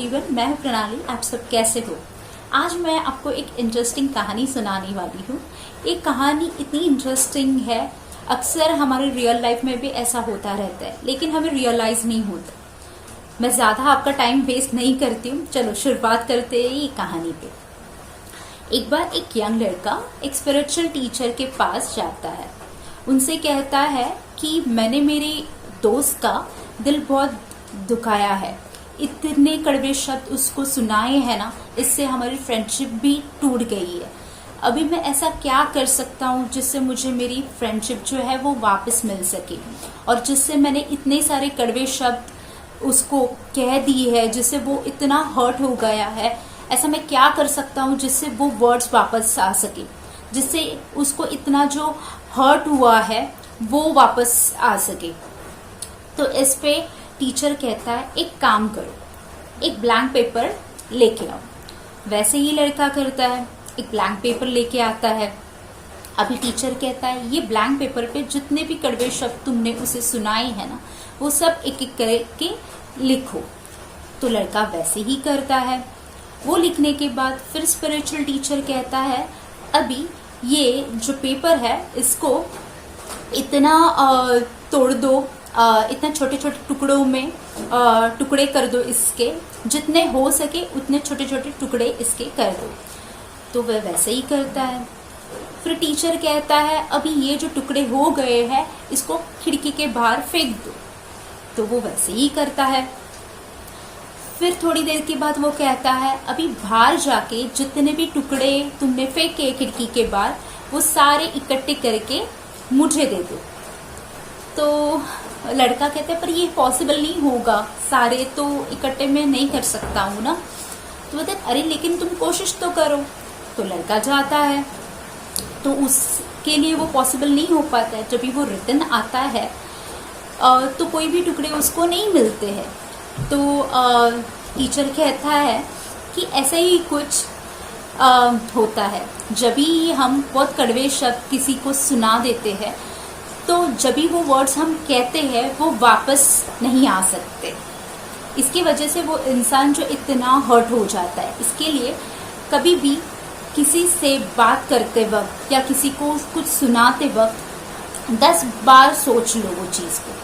जीवन, मैं हूं प्रणाली। आप सब कैसे हो? आज मैं आपको एक इंटरेस्टिंग कहानी सुनाने वाली हूँ। एक कहानी इतनी इंटरेस्टिंग है, अक्सर हमारे रियल लाइफ में भी ऐसा होता रहता है, लेकिन हमें रियलाइज नहीं होता। मैं ज्यादा आपका टाइम वेस्ट नहीं करती हूँ, चलो शुरुआत करते हैं ये कहानी पे। एक बार एक यंग लड़का एक स्पिरिचुअल टीचर के पास जाता है। उनसे कहता है कि मैंने मेरे दोस्त का दिल बहुत दुखाया है, इतने कड़वे शब्द उसको सुनाए हैं ना, इससे हमारी फ्रेंडशिप भी टूट गई है। अभी मैं ऐसा क्या कर सकता हूँ जिससे मुझे मेरी फ्रेंडशिप जो है वो वापस मिल सके, और जिससे मैंने इतने सारे कड़वे शब्द उसको कह दिए है, जिससे वो इतना हर्ट हो गया है। ऐसा मैं क्या कर सकता हूँ जिससे वो वर्ड्स वापस आ सके, जिससे उसको इतना जो हर्ट हुआ है वो वापस आ सके। तो इस पे टीचर कहता है एक काम करो, एक ब्लैंक पेपर लेके आओ। वैसे ही लड़का करता है, एक ब्लैंक पेपर लेके आता है। अभी टीचर कहता है ये ब्लैंक पेपर पे जितने भी कड़वे शब्द तुमने उसे सुनाए हैं ना, वो सब एक एक करके लिखो। तो लड़का वैसे ही करता है। वो लिखने के बाद फिर स्पिरिचुअल टीचर कहता है अभी ये जो पेपर है इसको इतना तोड़ दो, इतना छोटे छोटे टुकड़ों में टुकड़े कर दो, इसके जितने हो सके उतने छोटे छोटे टुकड़े इसके कर दो। तो वह वैसे ही करता है। फिर टीचर कहता है अभी ये जो टुकड़े हो गए हैं इसको खिड़की के बाहर फेंक दो। तो वो वैसे ही करता है। फिर थोड़ी देर के बाद वो कहता है अभी बाहर जाके जितने भी टुकड़े तुमने फेंके खिड़की के बाहर, वो सारे इकट्ठे करके मुझे दे दो। तो लड़का कहता है पर ये पॉसिबल नहीं होगा, सारे तो इकट्ठे में नहीं कर सकता हूँ ना। तो बोलते अरे लेकिन तुम कोशिश तो करो। तो लड़का जाता है, तो उसके लिए वो पॉसिबल नहीं हो पाता है। जब भी वो रिटर्न आता है तो कोई भी टुकड़े उसको नहीं मिलते हैं। तो टीचर कहता है कि ऐसा ही कुछ होता है, जब भी हम बहुत कड़वे शब्द किसी को सुना देते हैं तो जब भी वो वर्ड्स हम कहते हैं वो वापस नहीं आ सकते। इसकी वजह से वो इंसान जो इतना हर्ट हो जाता है। इसके लिए कभी भी किसी से बात करते वक्त या किसी को कुछ सुनाते वक्त 10 बार सोच लो वो चीज़ को।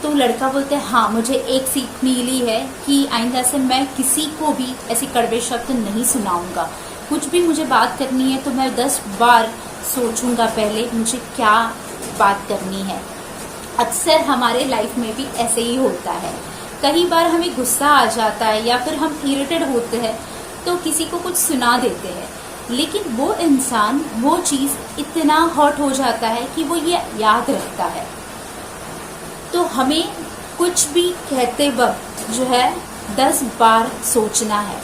तो लड़का बोलता है हाँ, मुझे एक सीख मिली है कि आइंदा से मैं किसी को भी ऐसे कड़वे शब्द नहीं सुनाऊंगा। कुछ भी मुझे बात करनी है तो मैं 10 बार सोचूंगा पहले मुझे क्या बात करनी है। अक्सर हमारे लाइफ में भी ऐसे ही होता है। कई बार हमें गुस्सा आ जाता है या फिर हम इरिटेट होते हैं तो किसी को कुछ सुना देते हैं, लेकिन वो इंसान वो चीज़ इतना हर्ट हो जाता है कि वो ये याद रखता है। तो हमें कुछ भी कहते वक्त जो है 10 बार सोचना है।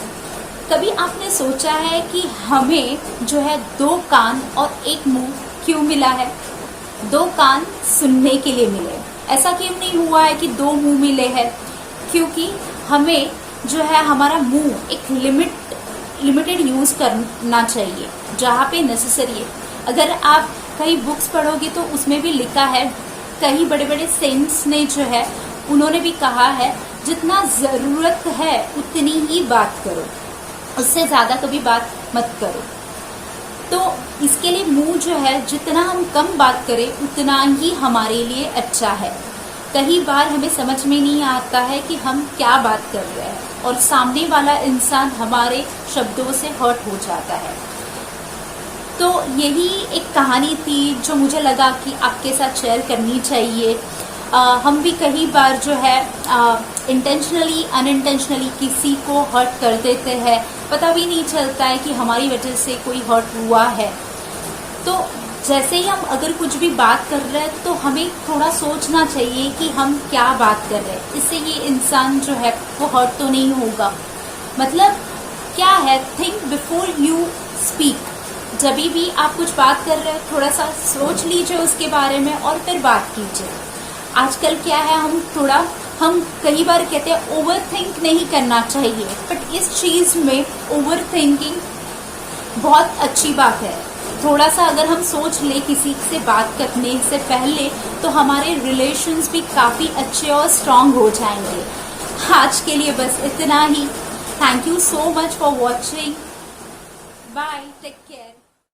कभी आपने सोचा है कि हमें जो है 2 कान और 1 मुंह क्यों मिला है? 2 कान सुनने के लिए मिले। ऐसा क्यों नहीं हुआ है कि 2 मुंह मिले हैं? क्योंकि हमें जो है हमारा मुंह एक लिमिटेड यूज करना चाहिए, जहाँ पे नेसेसरी है। अगर आप कई बुक्स पढ़ोगे तो उसमें भी लिखा है, कई बड़े बड़े सेंट्स ने जो है उन्होंने भी कहा है जितना जरूरत है उतनी ही बात करो, उससे ज्यादा कभी बात मत करो। तो इसके लिए मुंह जो है जितना हम कम बात करें उतना ही हमारे लिए अच्छा है। कई बार हमें समझ में नहीं आता है कि हम क्या बात कर रहे हैं और सामने वाला इंसान हमारे शब्दों से हर्ट हो जाता है। तो यही एक कहानी थी जो मुझे लगा कि आपके साथ शेयर करनी चाहिए। हम भी कई बार जो है इंटेंशनली अनइंटेंशनली किसी को हर्ट कर देते हैं, पता भी नहीं चलता है कि हमारी वजह से कोई हर्ट हुआ है। तो जैसे ही हम अगर कुछ भी बात कर रहे हैं तो हमें थोड़ा सोचना चाहिए कि हम क्या बात कर रहे हैं, इससे ये इंसान जो है वो हर्ट तो नहीं होगा। मतलब क्या है, थिंक बिफोर यू स्पीक। जब भी आप कुछ बात कर रहे हैं थोड़ा सा सोच लीजिए उसके बारे में और फिर बात कीजिए। आजकल क्या है, हम कई बार कहते हैं ओवर थिंक नहीं करना चाहिए, बट इस चीज में ओवर थिंकिंग बहुत अच्छी बात है। थोड़ा सा अगर हम सोच ले किसी से बात करने से पहले तो हमारे रिलेशंस भी काफी अच्छे और स्ट्रांग हो जाएंगे। आज के लिए बस इतना ही। Thank you so much for watching. Bye, take care.